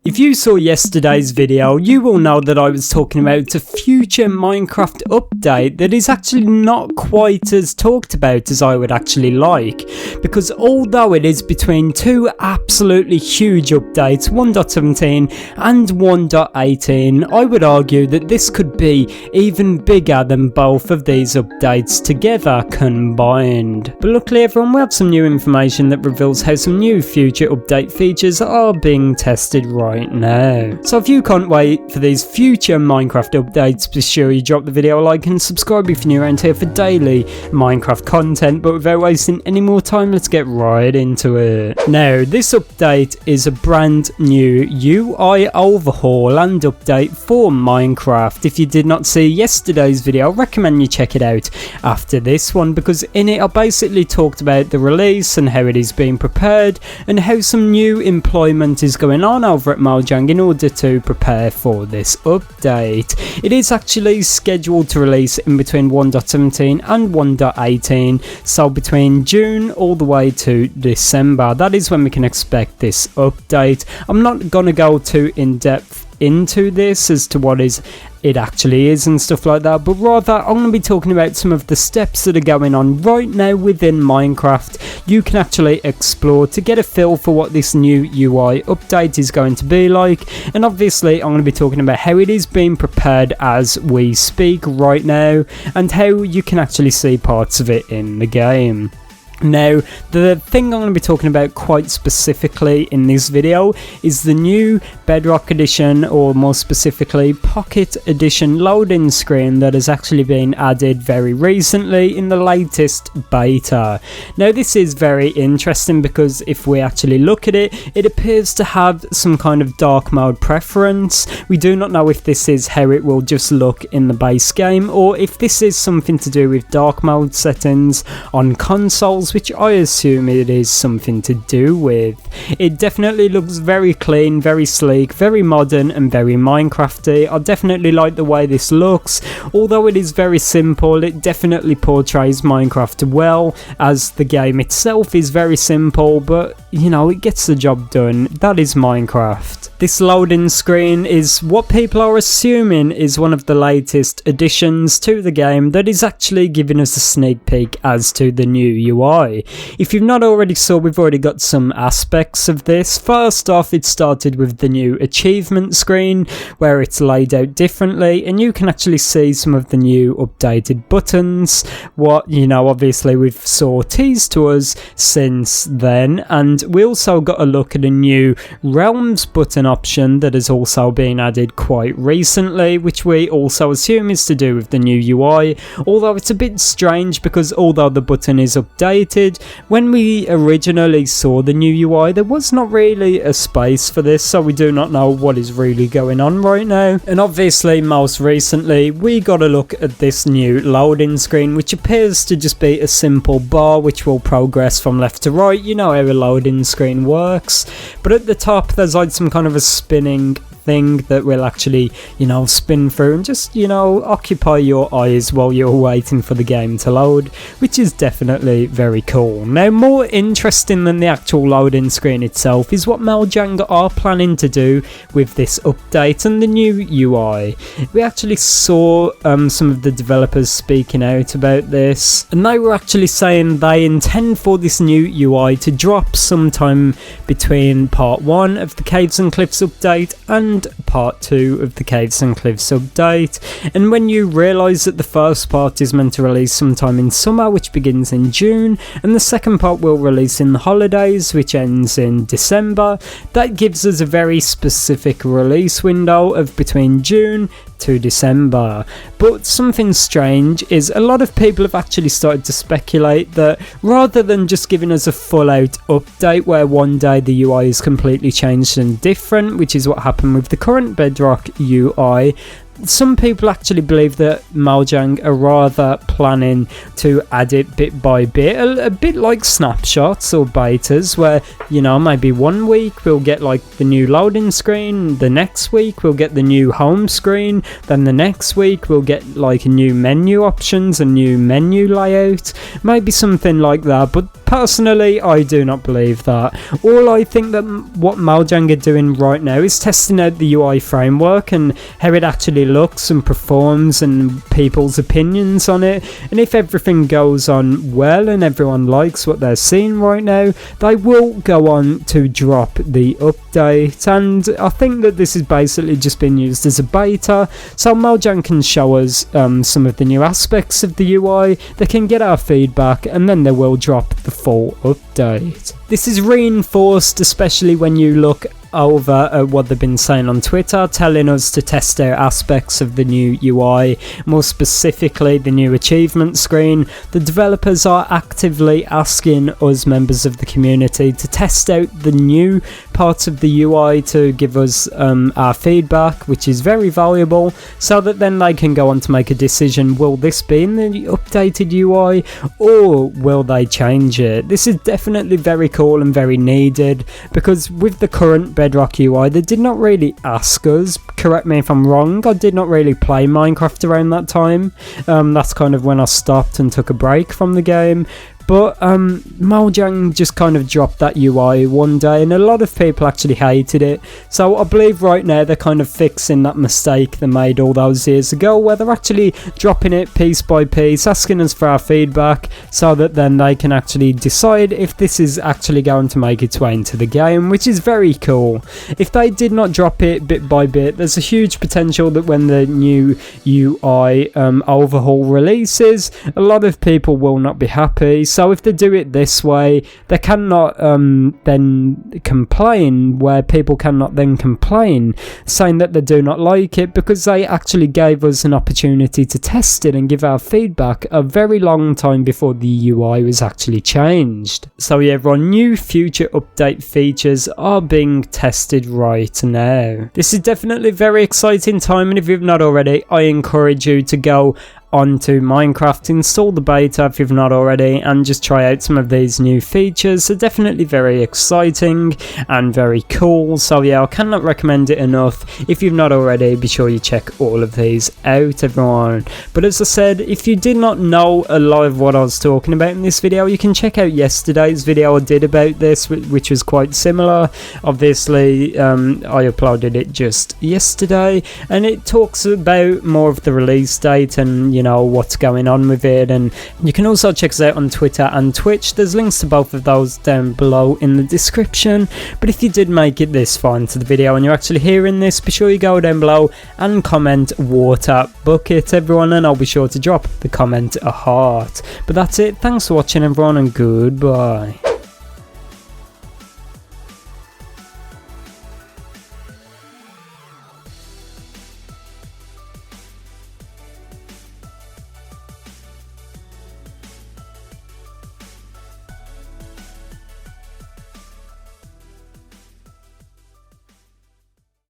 If you saw yesterday's video, you will know that I was talking about a future Minecraft update that is actually not quite as talked about as I would actually like, because although it is between two absolutely huge updates, 1.17 and 1.18, I would argue that this could be even bigger than both of these updates together combined. But luckily everyone, we have some new information that reveals how some new future update features are being tested right now. So if you can't wait for these future Minecraft updates, be sure you drop the video a like and subscribe if you're new around here for daily Minecraft content. But without wasting any more time, let's get right into it. Now, this update is a brand new UI overhaul and update for Minecraft. If you did not see yesterday's video, I recommend you check it out after this one, because in it I basically talked about the release and how it is being prepared and how some new employment is going on over at Mojang in order to prepare for this update. It is actually scheduled to release in between 1.17 and 1.18, so between June all the way to December. That is when we can expect this update. I'm not gonna go too in depth into this as to what it actually is and stuff like that, but rather I'm going to be talking about some of the steps that are going on right now within Minecraft you can actually explore to get a feel for what this new UI update is going to be like. And obviously I'm going to be talking about how it is being prepared as we speak right now and how you can actually see parts of it in the game. Now, the thing I'm going to be talking about quite specifically in this video is the new Bedrock Edition, or more specifically Pocket Edition loading screen that has actually been added very recently in the latest beta. Now, this is very interesting because if we actually look at it, it appears to have some kind of dark mode preference. We do not know if this is how it will just look in the base game, or if this is something to do with dark mode settings on consoles, which I assume it is something to do with. It definitely looks very clean, very sleek, very modern and very Minecrafty. I definitely like the way this looks. Although it is very simple, it definitely portrays Minecraft well, as the game itself is very simple, but you know, it gets the job done. That is Minecraft. This loading screen is what people are assuming is one of the latest additions to the game that is actually giving us a sneak peek as to the new UI. If you've not already saw, we've already got some aspects of this. First off, it started with the new achievement screen where it's laid out differently and you can actually see some of the new updated buttons. What, you know, obviously we've saw teased to us since then, and we also got a look at a new realms button option that has also been added quite recently, which we also assume is to do with the new UI, although it's a bit strange because although the button is updated, when we originally saw the new UI there was not really a space for this, so we do not know what is really going on right now. And obviously most recently we got a look at this new loading screen, which appears to just be a simple bar which will progress from left to right. You know how a loading screen works, but at the top there's like some kind of a spinning thing that will actually, you know, spin through and just, you know, occupy your eyes while you're waiting for the game to load, which is definitely very cool. Now, more interesting than the actual loading screen itself is what Mojang are planning to do with this update and the new UI. We actually saw some of the developers speaking out about this, and they were actually saying they intend for this new UI to drop sometime between part 1 of the Caves and Cliffs update and part 2 of the Caves and Cliffs update. And when you realise that the first part is meant to release sometime in summer, which begins in June, and the second part will release in the holidays, which ends in December, that gives us a very specific release window of between June to December. But something strange is a lot of people have actually started to speculate that rather than just giving us a full out update where one day the UI is completely changed and different, which is what happened with the current Bedrock UI, some people actually believe that Mojang are rather planning to add it bit by bit, a bit like snapshots or betas, where, you know, maybe one week we'll get like the new loading screen, the next week we'll get the new home screen, then the next week we'll get like new menu options, a new menu layout, maybe something like that. But Personally, I do not believe that. All I think that what Mojang are doing right now is testing out the UI framework and how it actually looks and performs and people's opinions on it. And if everything goes on well and everyone likes what they're seeing right now, they will go on to drop the update. And I think that this is basically just been used as a beta, so Mojang can show us some of the new aspects of the UI, they can get our feedback, and then they will drop the full update. This is reinforced especially when you look over at what they've been saying on Twitter, telling us to test out aspects of the new UI, more specifically the new achievement screen. The developers are actively asking us members of the community to test out the new parts of the UI to give us our feedback, which is very valuable, so that then they can go on to make a decision, will this be in the updated UI or will they change it? This is definitely very cool and very needed, because with the current Bedrock UI, they did not really ask us. Correct me if I'm wrong, I did not really play Minecraft around that time. That's kind of when I stopped and took a break from the game. But Mojang just kind of dropped that UI one day, and a lot of people actually hated it. So I believe right now they're kind of fixing that mistake they made all those years ago, where they're actually dropping it piece by piece, asking us for our feedback, so that then they can actually decide if this is actually going to make its way into the game, which is very cool. If they did not drop it bit by bit, there's a huge potential that when the new UI Overhaul releases, a lot of people will not be happy. So if they do it this way, they cannot then complain, where people cannot then complain saying that they do not like it, because they actually gave us an opportunity to test it and give our feedback a very long time before the UI was actually changed. So yeah, everyone, new future update features are being tested right now. This is definitely a very exciting time, and if you've not already, I encourage you to go onto Minecraft, install the beta if you've not already, and just try out some of these new features. They're definitely very exciting and very cool, so yeah, I cannot recommend it enough. If you've not already, be sure you check all of these out, everyone. But as I said, if you did not know a lot of what I was talking about in this video, you can check out yesterday's video I did about this, which was quite similar. Obviously I uploaded it just yesterday, and it talks about more of the release date and what's going on with it. And you can also check us out on Twitter and Twitch. There's links to both of those down below in the description. But if you did make it this far into the video and you're actually hearing this, be sure you go down below and comment water bucket, everyone, and I'll be sure to drop the comment a heart. But that's it, thanks for watching, everyone, and goodbye.